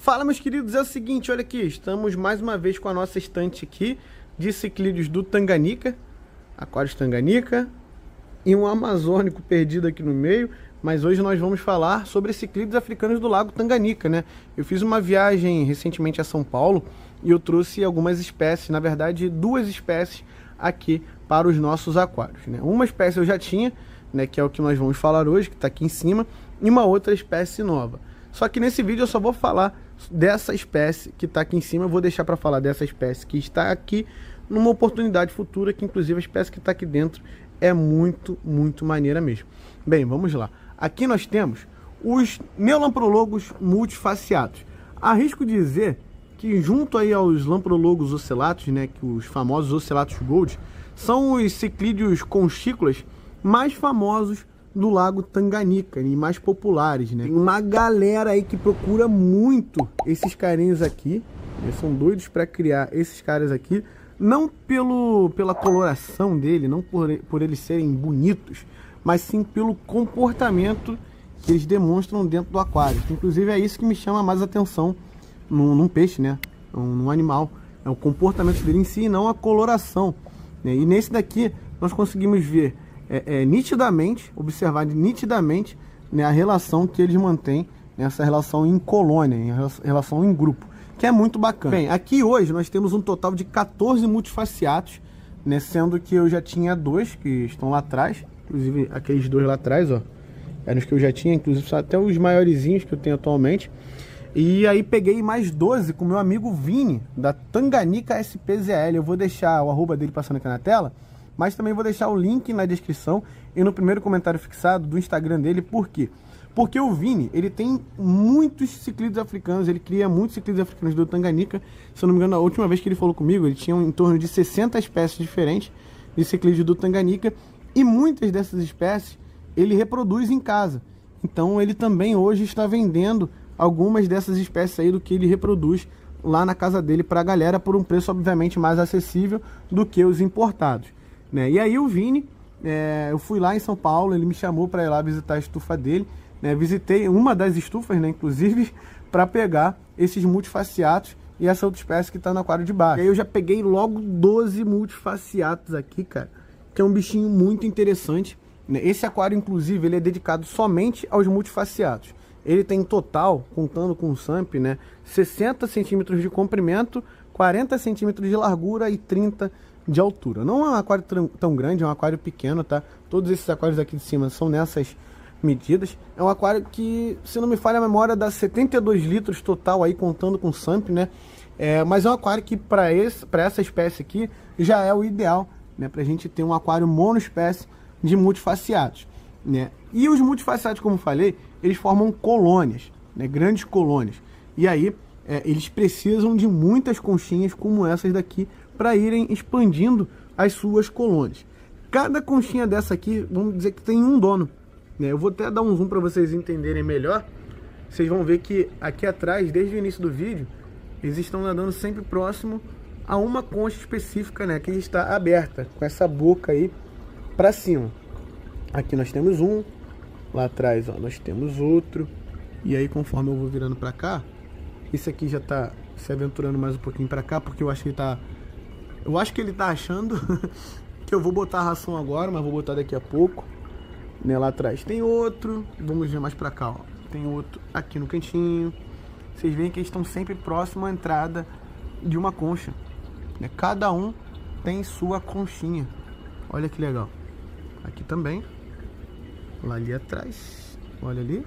Fala, meus queridos, é o seguinte, olha aqui, estamos mais uma vez com a nossa estante aqui de ciclídeos do Tanganica, Aquários Tanganica, e um amazônico perdido aqui no meio, mas hoje nós vamos falar sobre ciclídeos africanos do Lago Tanganica, né? Eu fiz uma viagem recentemente a São Paulo e eu trouxe algumas espécies, na verdade 2 espécies aqui para os nossos aquários, né? Uma espécie eu já tinha, né, que é o que nós vamos falar hoje, que está aqui em cima, e uma outra espécie nova. Só que nesse vídeo eu só vou falar dessa espécie que está aqui em cima. Eu vou deixar para falar dessa espécie que está aqui numa oportunidade futura, que inclusive a espécie que está aqui dentro é muito maneira mesmo. Bem, vamos lá. Aqui nós temos os Neolamprologos multifaciados. Arrisco dizer que junto aí aos Lamprologos ocellatus, né, que os famosos ocellatus gold, são os ciclídeos conchícolas mais famosos do Lago Tanganica e mais populares, né? Tem uma galera aí que procura muito esses carinhos aqui, eles são doidos para criar esses caras aqui, não pela coloração dele, não por eles serem bonitos, mas sim pelo comportamento que eles demonstram dentro do aquário. Inclusive é isso que me chama mais atenção num peixe, né? Num animal, é o comportamento dele em si e não a coloração, né? E nesse daqui nós conseguimos ver nitidamente, observar nitidamente, né, a relação que eles mantêm, essa relação em colônia, em relação em grupo, que é muito bacana. Bem, aqui hoje nós temos um total de 14 multifaciatos, né, sendo que eu já tinha 2 que estão lá atrás, inclusive aqueles 2 lá atrás, ó, eram os que eu já tinha, inclusive até os maiorzinhos que eu tenho atualmente. E aí peguei mais 12 com meu amigo Vini, da Tanganica SPZL. Eu vou deixar o arroba dele passando aqui na tela, mas também vou deixar o link na descrição e no primeiro comentário fixado do Instagram dele. Por quê? Porque o Vini, ele tem muitos ciclídeos africanos, ele cria muitos ciclídeos africanos do Tanganica. Se eu não me engano, a última vez que ele falou comigo, ele tinha em torno de 60 espécies diferentes de ciclídeos do Tanganica, e muitas dessas espécies ele reproduz em casa. Então ele também hoje está vendendo algumas dessas espécies aí do que ele reproduz lá na casa dele para a galera, por um preço obviamente mais acessível do que os importados, né? E aí o Vini, eu fui lá em São Paulo, ele me chamou para ir lá visitar a estufa dele, né? Visitei uma das estufas, né, inclusive, para pegar esses multifaciatos e essa outra espécie que está no aquário de baixo. E aí eu já peguei logo 12 multifaciatos aqui, cara, que é um bichinho muito interessante, né? Esse aquário, inclusive, ele é dedicado somente aos multifaciatos. Ele tem total, contando com o SAMP, né, 60 centímetros de comprimento, 40 centímetros de largura e 30 de altura. Não é um aquário tão grande, é um aquário pequeno, tá? Todos esses aquários aqui de cima são nessas medidas. É um aquário que, se não me falha a memória, dá 72 litros total aí, contando com o SAMP, né? Mas é um aquário que para essa espécie aqui já é o ideal, né, pra gente ter um aquário monoespécie de multifaciatos, né? E os multifaciatos, como falei, eles formam colônias, né, grandes colônias. E aí eles precisam de muitas conchinhas como essas daqui para irem expandindo as suas colônias. Cada conchinha dessa aqui, vamos dizer que tem um dono, né? Eu vou até dar um zoom para vocês entenderem melhor. Vocês vão ver que aqui atrás, desde o início do vídeo, eles estão nadando sempre próximo a uma concha específica, né, que está aberta, com essa boca aí para cima. Aqui nós temos um, lá atrás, ó, nós temos outro. E aí, conforme eu vou virando para cá, esse aqui já tá se aventurando mais um pouquinho para cá, porque eu acho que ele tá achando que eu vou botar a ração agora, mas vou botar daqui a pouco, né? Lá atrás tem outro, vamos ver mais para cá, ó, tem outro aqui no cantinho. Vocês veem que eles estão sempre próximo à entrada de uma concha, né? Cada um tem sua conchinha. Olha que legal. Aqui também, lá ali atrás, olha ali.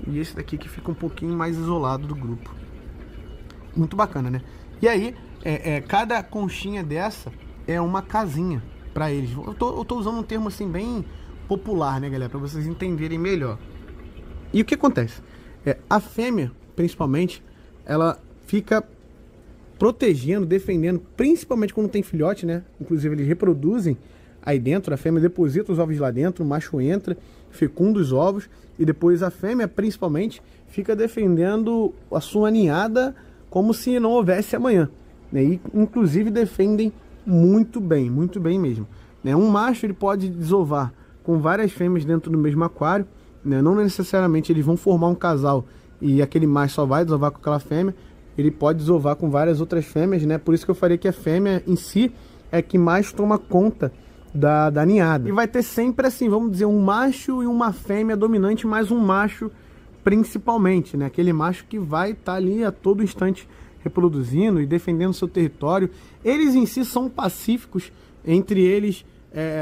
E esse daqui que fica um pouquinho mais isolado do grupo. Muito bacana, né? E aí, cada conchinha dessa é uma casinha para eles. Eu tô usando um termo assim bem popular, né, galera? Para vocês entenderem melhor. E o que acontece? A fêmea, principalmente, ela fica protegendo, defendendo, principalmente quando tem filhote, né? Inclusive eles reproduzem aí dentro, a fêmea deposita os ovos lá dentro, o macho entra, fecunda os ovos e depois a fêmea, principalmente, fica defendendo a sua ninhada como se não houvesse amanhã, né? E inclusive defendem muito bem mesmo, né? Um macho ele pode desovar com várias fêmeas dentro do mesmo aquário, né? Não necessariamente eles vão formar um casal e aquele macho só vai desovar com aquela fêmea, ele pode desovar com várias outras fêmeas, né? Por isso que eu falei que a fêmea em si é que mais toma conta da ninhada. E vai ter sempre assim, vamos dizer, um macho e uma fêmea dominante, mais um macho principalmente, né? Aquele macho que vai estar ali a todo instante reproduzindo e defendendo seu território. Eles em si são pacíficos, entre eles,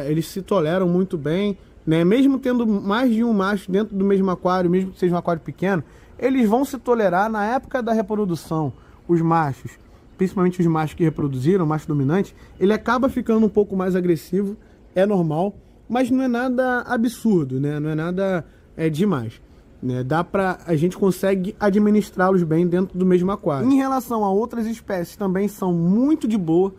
eles se toleram muito bem, né? Mesmo tendo mais de um macho dentro do mesmo aquário, mesmo que seja um aquário pequeno, eles vão se tolerar na época da reprodução. Os machos, principalmente os machos que reproduziram, o macho dominante, ele acaba ficando um pouco mais agressivo, é normal, mas não é nada absurdo, né? Não é nada demais, né? A gente consegue administrá-los bem dentro do mesmo aquário. Em relação a outras espécies, também são muito de boa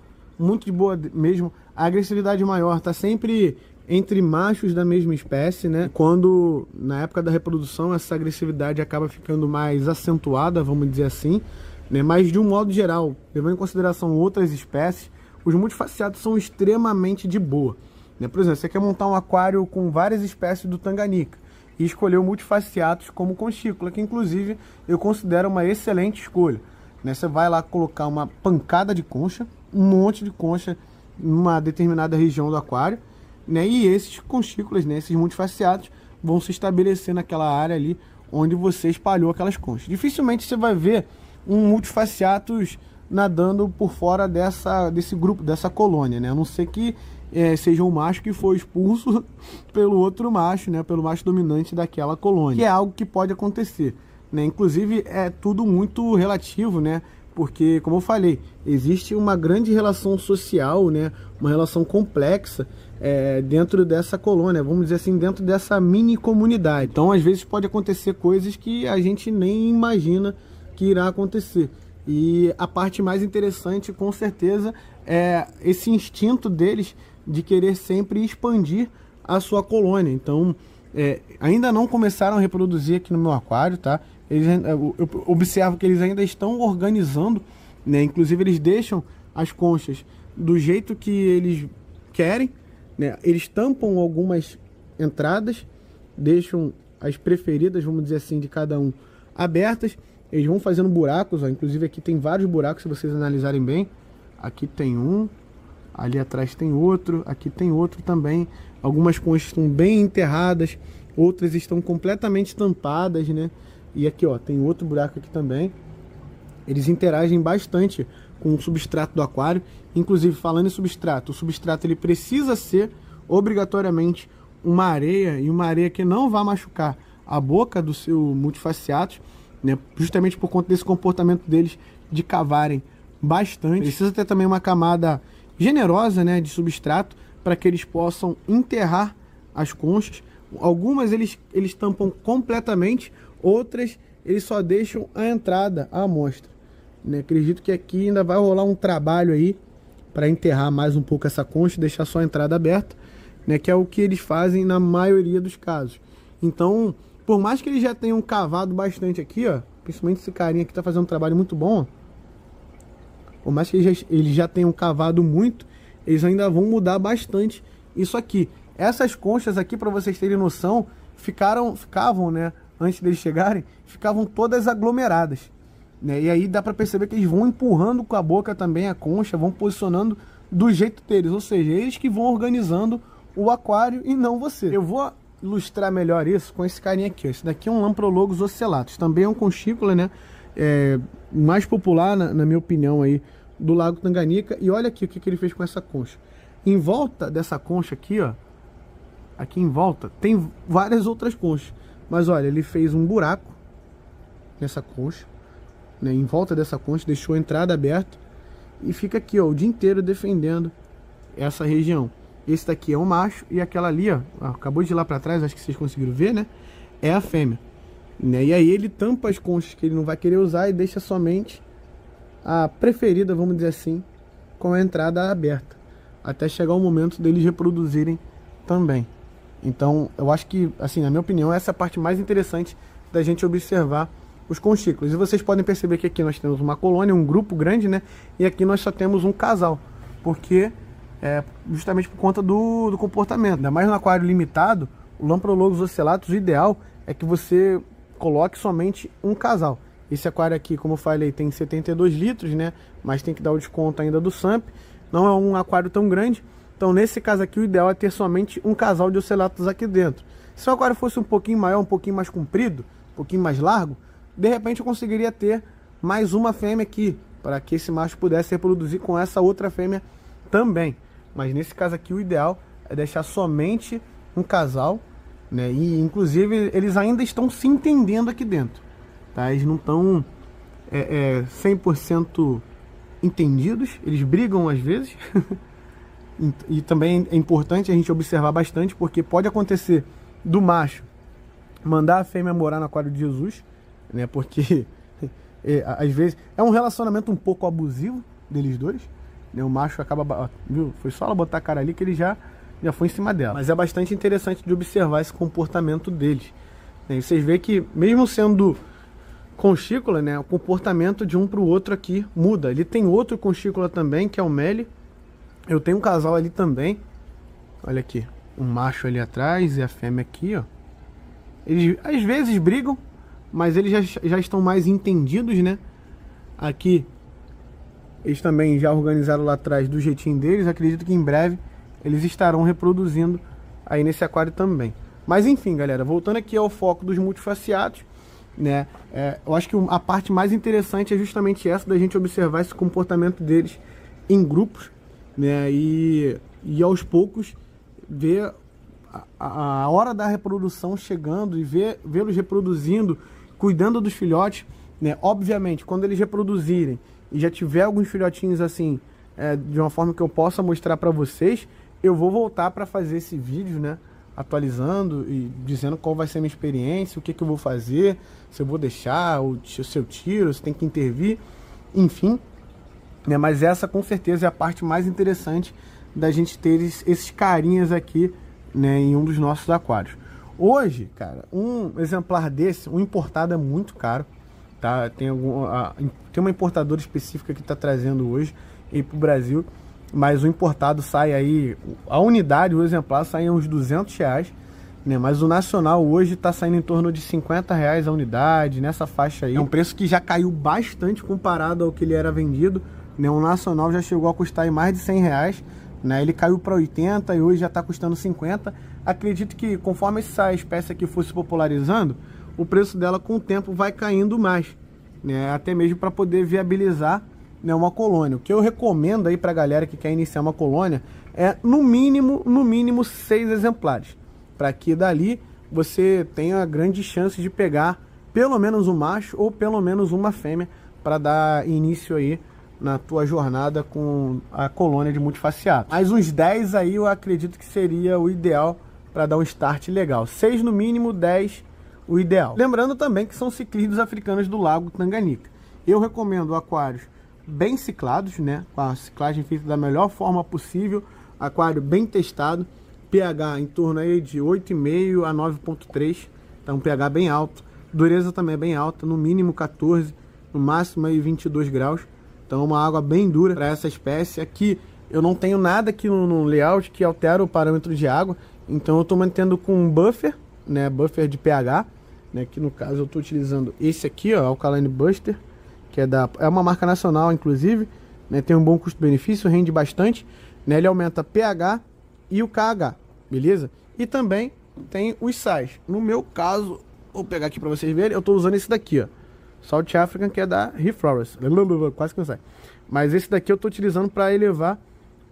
mesmo. A agressividade maior está sempre entre machos da mesma espécie, né? Quando, na época da reprodução, essa agressividade acaba ficando mais acentuada, vamos dizer assim, né? Mas, de um modo geral, levando em consideração outras espécies, os multifasciatos são extremamente de boa, né? Por exemplo, você quer montar um aquário com várias espécies do Tanganica e escolher o multifasciatos como conchícola, que inclusive eu considero uma excelente escolha, né? Você vai lá colocar uma pancada de concha, um monte de concha numa determinada região do aquário, né? E esses conchícolas, né, esses multifasciatos, vão se estabelecer naquela área ali onde você espalhou aquelas conchas. Dificilmente você vai ver um multifasciatus nadando por fora desse grupo, dessa colônia, né? A não ser que seja um macho que foi expulso pelo outro macho, né? Pelo macho dominante daquela colônia, que é algo que pode acontecer, né? Inclusive é tudo muito relativo, né? Porque, como eu falei, existe uma grande relação social, né? Uma relação complexa dentro dessa colônia, vamos dizer assim, dentro dessa mini comunidade. Então, às vezes pode acontecer coisas que a gente nem imagina que irá acontecer. E a parte mais interessante, com certeza, é esse instinto deles de querer sempre expandir a sua colônia. Então, ainda não começaram a reproduzir aqui no meu aquário, tá? Eu observo que eles ainda estão organizando, né? Inclusive, eles deixam as conchas do jeito que eles querem, né? Eles tampam algumas entradas, deixam as preferidas, vamos dizer assim, de cada um abertas. Eles vão fazendo buracos, ó. Inclusive aqui tem vários buracos, se vocês analisarem bem. Aqui tem um, ali atrás tem outro, aqui tem outro também. Algumas conchas estão bem enterradas, outras estão completamente tampadas, né? E aqui, ó, tem outro buraco aqui também. Eles interagem bastante com o substrato do aquário. Inclusive, falando em substrato, o substrato ele precisa ser obrigatoriamente uma areia, e uma areia que não vá machucar a boca do seu multifasciatus, né? Justamente por conta desse comportamento deles de cavarem bastante. Precisa ter também uma camada generosa, né, de substrato, para que eles possam enterrar as conchas. Algumas eles tampam completamente, outras eles só deixam a entrada, a amostra, né? Acredito que aqui ainda vai rolar um trabalho aí para enterrar mais um pouco essa concha, deixar só a entrada aberta, né? Que é o que eles fazem na maioria dos casos. Então, por mais que eles já tenham cavado bastante aqui, ó, principalmente esse carinha aqui tá fazendo um trabalho muito bom, ó, por mais que eles já tenham cavado muito, eles ainda vão mudar bastante isso aqui. Essas conchas aqui, para vocês terem noção, ficavam, né, antes deles chegarem, ficavam todas aglomeradas, né? E aí dá para perceber que eles vão empurrando com a boca também a concha, vão posicionando do jeito deles, ou seja, eles que vão organizando o aquário e não você. Eu vou ilustrar melhor isso com esse carinha aqui, ó. Esse daqui é um Lamprologus ocellatus, também é um conchícola, né? Mais popular, na minha opinião, aí, do Lago Tanganica. E olha aqui o que ele fez com essa concha. Em volta dessa concha aqui, ó, aqui em volta, tem várias outras conchas. Mas olha, ele fez um buraco nessa concha, né? Em volta dessa concha, deixou a entrada aberta e fica aqui, ó, o dia inteiro defendendo essa região. Esse daqui é um macho e aquela ali, ó, acabou de ir lá para trás, acho que vocês conseguiram ver, né? É a fêmea, né? E aí ele tampa as conchas que ele não vai querer usar e deixa somente a preferida, vamos dizer assim, com a entrada aberta, até chegar o momento deles reproduzirem também. Então, eu acho que, assim, na minha opinião, essa é a parte mais interessante da gente observar os conchícolas. E vocês podem perceber que aqui nós temos uma colônia, um grupo grande, né? E aqui nós só temos um casal, porque justamente por conta do comportamento. Ainda mais no aquário limitado, o Lamprologus ocellatus, o ideal é que você coloque somente um casal. Esse aquário aqui, como eu falei, tem 72 litros, né? Mas tem que dar o desconto ainda do SAMP. Não é um aquário tão grande. Então, nesse caso aqui, o ideal é ter somente um casal de ocelotos aqui dentro. Se o aquário fosse um pouquinho maior, um pouquinho mais comprido, um pouquinho mais largo, de repente eu conseguiria ter mais uma fêmea aqui, para que esse macho pudesse reproduzir com essa outra fêmea também. Mas nesse caso aqui, o ideal é deixar somente um casal, né? E inclusive eles ainda estão se entendendo aqui dentro, tá? Eles não estão 100% entendidos, eles brigam às vezes. E também é importante a gente observar bastante, porque pode acontecer do macho mandar a fêmea morar no aquário de Jesus, né? Porque às vezes é um relacionamento um pouco abusivo deles dois, né? O macho acaba, viu? Foi só ela botar a cara ali que ele já foi em cima dela. Mas é bastante interessante de observar esse comportamento deles, né? E vocês veem que mesmo sendo conchícola, né, o comportamento de um para o outro aqui muda. Ele tem outro conchícola também, que é o Meli. Eu tenho um casal ali também. Olha aqui, um macho ali atrás e a fêmea aqui, ó. Eles às vezes brigam, mas eles já estão mais entendidos, né? Aqui, eles também já organizaram lá atrás do jeitinho deles. Acredito que em breve eles estarão reproduzindo aí nesse aquário também. Mas enfim, galera, voltando aqui ao foco dos multifaciados, né? Eu acho que a parte mais interessante é justamente essa, da gente observar esse comportamento deles em grupos, né? E aos poucos ver a hora da reprodução chegando e vê-los reproduzindo, cuidando dos filhotes, né? Obviamente, quando eles reproduzirem e já tiver alguns filhotinhos assim, de uma forma que eu possa mostrar para vocês, eu vou voltar para fazer esse vídeo, né? Atualizando e dizendo qual vai ser a minha experiência, o que eu vou fazer, se eu vou deixar, se eu tiro, se tem que intervir, enfim, né? Mas essa com certeza é a parte mais interessante da gente ter esses carinhas aqui, né, em um dos nossos aquários. Hoje, cara, um exemplar desse, um importado, é muito caro, tá? Tem uma importadora específica que está trazendo hoje aí pro Brasil, mas o importado sai aí, a unidade, o exemplar sai uns R$200, né? Mas o nacional hoje está saindo em torno de R$50 a unidade, nessa faixa aí. É um preço que já caiu bastante comparado ao que ele era vendido, né? O nacional já chegou a custar aí mais de R$100, né? Ele caiu para 80 e hoje já está custando 50. Acredito que conforme essa espécie aqui fosse popularizando, o preço dela com o tempo vai caindo mais, né? Até mesmo para poder viabilizar, né, uma colônia. O que eu recomendo aí para a galera que quer iniciar uma colônia é no mínimo 6 exemplares, para que dali você tenha grande chance de pegar pelo menos um macho ou pelo menos uma fêmea para dar início aí na tua jornada com a colônia de multifaciados. Mas uns 10 aí eu acredito que seria o ideal para dar um start legal. 6 no mínimo, 10 o ideal. Lembrando também que são ciclídeos africanos do Lago Tanganica. Eu recomendo aquários bem ciclados, né, com a ciclagem feita da melhor forma possível, aquário bem testado, pH em torno aí de 8,5 a 9,3, então um pH bem alto, dureza também é bem alta, no mínimo 14, no máximo aí 22 graus, então uma água bem dura para essa espécie. Aqui eu não tenho nada aqui no layout que altera o parâmetro de água, então eu estou mantendo com um buffer, né, buffer de pH, né, que no caso eu estou utilizando esse aqui, ó, Alkaline Buster, que é uma marca nacional, inclusive, né, tem um bom custo-benefício, rende bastante, né, ele aumenta pH e o KH, beleza? E também tem os sais. No meu caso, vou pegar aqui para vocês verem, eu estou usando esse daqui, ó, Salt African, que é da Reflowers, quase que não sai. Mas esse daqui eu estou utilizando para elevar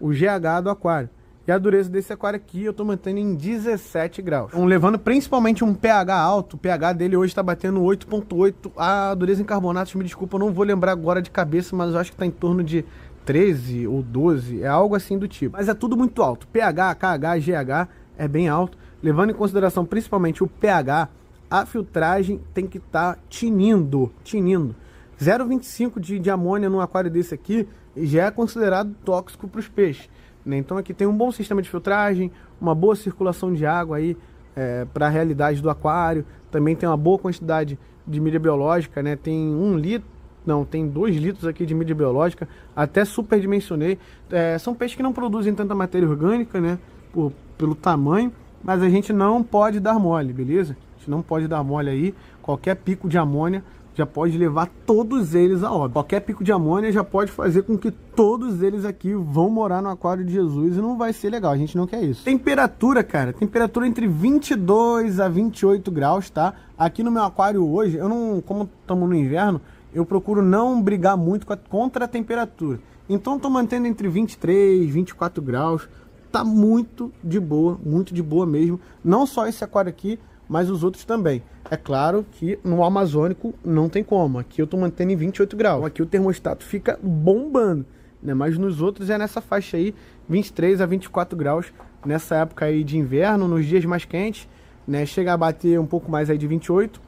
o GH do aquário. E a dureza desse aquário aqui eu estou mantendo em 17 graus. Então, levando principalmente um pH alto, o pH dele hoje está batendo 8,8. A dureza em carbonatos, me desculpa, eu não vou lembrar agora de cabeça, mas eu acho que está em torno de 13 ou 12, é algo assim do tipo. Mas é tudo muito alto, pH, KH, GH é bem alto. Levando em consideração principalmente o pH, a filtragem tem que estar tinindo. 0,25 de amônia num aquário desse aqui já é considerado tóxico para os peixes. Então aqui tem um bom sistema de filtragem, uma boa circulação de água aí para a realidade do aquário. Também tem uma boa quantidade de mídia biológica, né? Tem 2 litros aqui de mídia biológica, até superdimensionei. São peixes que não produzem tanta matéria orgânica, né? Pelo tamanho, mas a gente não pode dar mole, beleza? A gente não pode dar mole aí. Qualquer pico de amônia já pode levar todos eles a óbito. Qualquer pico de amônia já pode fazer com que todos eles aqui vão morar no aquário de Jesus e não vai ser legal, a gente não quer isso. Temperatura, cara, temperatura entre 22 a 28 graus, tá? Aqui no meu aquário hoje, eu não, como estamos no inverno, eu procuro não brigar muito contra a temperatura. Então tô mantendo entre 23 e 24 graus, tá muito de boa mesmo. Não só esse aquário aqui, mas os outros também. É claro que no Amazônico não tem como. Aqui eu tô mantendo em 28 graus. Aqui o termostato fica bombando, né? Mas nos outros é nessa faixa aí, 23 a 24 graus. Nessa época aí de inverno, nos dias mais quentes, né? Chega a bater um pouco mais aí de 28,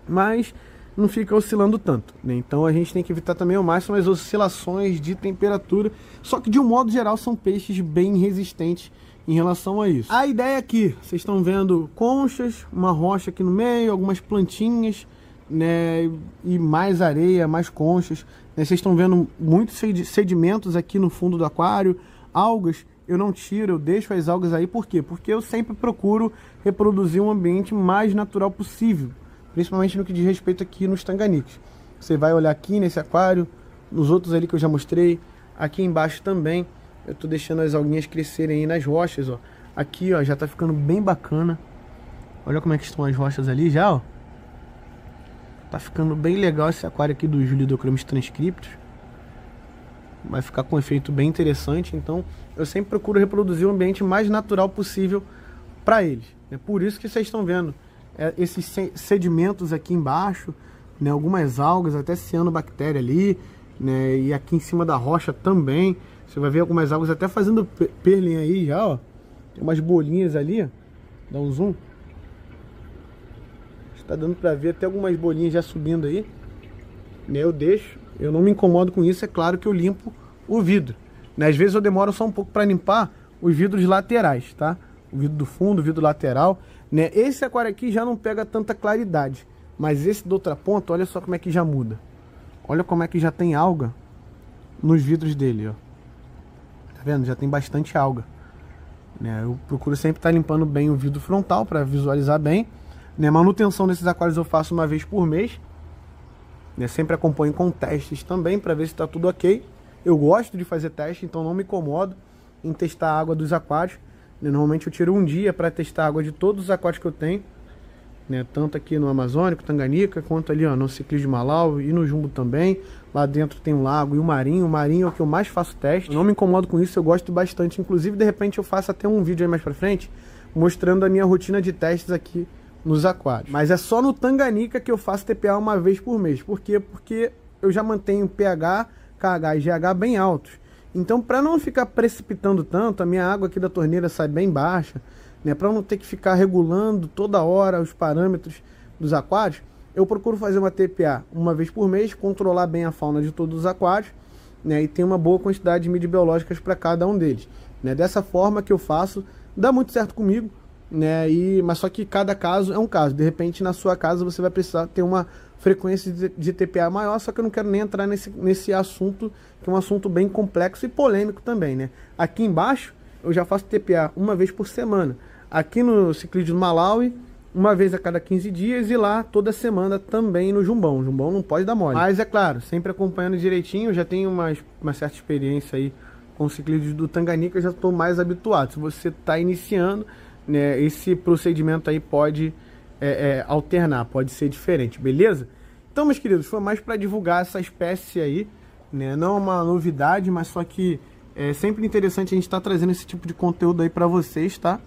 mas não fica oscilando tanto, né? Então a gente tem que evitar também ao máximo as oscilações de temperatura. Só que de um modo geral são peixes bem resistentes em relação a isso. A ideia aqui, vocês estão vendo conchas, uma rocha aqui no meio, algumas plantinhas, né, e mais areia, mais conchas, né? Vocês estão vendo muitos sedimentos aqui no fundo do aquário, algas, eu não tiro, eu deixo as algas aí, por quê? Porque eu sempre procuro reproduzir um ambiente mais natural possível, principalmente no que diz respeito aqui nos tanganicas. Você vai olhar aqui nesse aquário, nos outros ali que eu já mostrei, aqui embaixo também, eu tô deixando as alguinhas crescerem aí nas rochas, ó. Aqui, ó, já tá ficando bem bacana. Olha como é que estão as rochas ali já, ó. Tá ficando bem legal esse aquário aqui do Julidochromis transcriptus. Vai ficar com um efeito bem interessante. Então, eu sempre procuro reproduzir o ambiente mais natural possível para eles. É por isso que vocês estão vendo esses sedimentos aqui embaixo, né, algumas algas, até cianobactéria ali, né, e aqui em cima da rocha também. Você vai ver algumas algas até fazendo perling aí já, ó. Tem umas bolinhas ali, ó. Dá um zoom. Está dando para ver até algumas bolinhas já subindo aí. Né, eu deixo, eu não me incomodo com isso. É claro que eu limpo o vidro, né? Às vezes eu demoro só um pouco para limpar os vidros laterais, tá? O vidro do fundo, o vidro lateral, né? Esse aquário aqui já não pega tanta claridade, mas esse do outra ponta, olha só como é que já muda. Olha como é que já tem alga nos vidros dele, ó. Tá vendo? Já tem bastante alga, né? Eu procuro sempre estar limpando bem o vidro frontal para visualizar bem, né? Manutenção desses aquários eu faço uma vez por mês, né? Sempre acompanho com testes também para ver se está tudo ok. Eu gosto de fazer teste, então não me incomodo em testar a água dos aquários, né? Normalmente eu tiro um dia para testar a água de todos os aquários que eu tenho, né? Tanto aqui no Amazônico, Tanganica, quanto ali, ó, no Ciclis de Malau e no Jumbo também. Lá dentro tem um lago e o marinho. O marinho é o que eu mais faço teste. Eu não me incomodo com isso, eu gosto bastante. Inclusive, de repente, eu faço até um vídeo aí mais pra frente mostrando a minha rotina de testes aqui nos aquários. Mas é só no Tanganica que eu faço TPA uma vez por mês. Por quê? Porque eu já mantenho pH, KH e GH bem altos. Então, para não ficar precipitando tanto, a minha água aqui da torneira sai bem baixa, né? Para não ter que ficar regulando toda hora os parâmetros dos aquários, eu procuro fazer uma TPA uma vez por mês, controlar bem a fauna de todos os aquários, né? E ter uma boa quantidade de mídias biológicas para cada um deles, né? Dessa forma que eu faço, dá muito certo comigo, né? Mas só que cada caso é um caso. De repente, na sua casa, você vai precisar ter uma frequência de TPA maior, só que eu não quero nem entrar nesse assunto, que é um assunto bem complexo e polêmico também, né? Aqui embaixo, eu já faço TPA uma vez por semana. Aqui no Ciclídeo do Malawi, uma vez a cada 15 dias, e lá toda semana também no Jumbão. O Jumbão não pode dar mole. Mas é claro, sempre acompanhando direitinho, eu já tenho uma certa experiência aí com o Ciclídeo do Tanganica, eu já estou mais habituado. Se você está iniciando, né, esse procedimento aí pode alternar, pode ser diferente, beleza? Então, meus queridos, foi mais para divulgar essa espécie aí, né? Não é uma novidade, mas só que é sempre interessante a gente estar trazendo esse tipo de conteúdo aí para vocês, tá?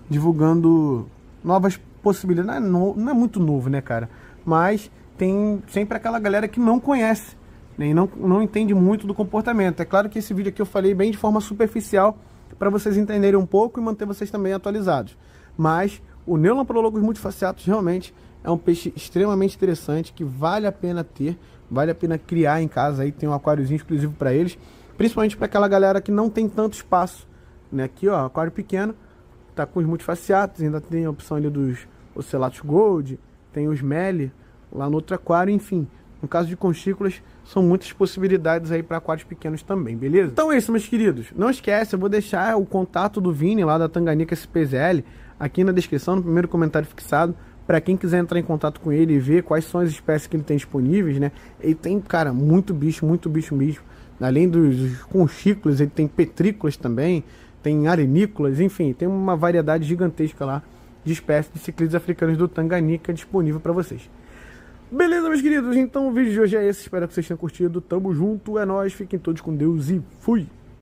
Divulgando novas possibilidades. Não é muito novo, né, cara? Mas tem sempre aquela galera que não conhece, né, e não entende muito do comportamento. É claro que esse vídeo aqui eu falei bem de forma superficial para vocês entenderem um pouco e manter vocês também atualizados. Mas o Neolamprologus multifaciatus realmente é um peixe extremamente interessante, que vale a pena ter, vale a pena criar em casa. Aí tem um aquáriozinho exclusivo para eles, principalmente para aquela galera que não tem tanto espaço, né? Aqui, ó, aquário pequeno, tá com os multifaciatus, ainda tem a opção ali dos Ocellatus Gold, tem os Meli lá no outro aquário, enfim. No caso de conchícolas, são muitas possibilidades aí para aquários pequenos também, beleza? Então é isso, meus queridos. Não esquece, eu vou deixar o contato do Vini lá da Tanganica SPZL aqui na descrição, no primeiro comentário fixado, Para quem quiser entrar em contato com ele e ver quais são as espécies que ele tem disponíveis, né? Ele tem, cara, muito bicho mesmo. Além dos conchícolas, ele tem petrícolas também, tem arenícolas, enfim, tem uma variedade gigantesca lá de espécies de ciclídeos africanos do Tanganica disponível para vocês. Beleza, meus queridos? Então o vídeo de hoje é esse. Espero que vocês tenham curtido. Tamo junto, é nóis. Fiquem todos com Deus e fui!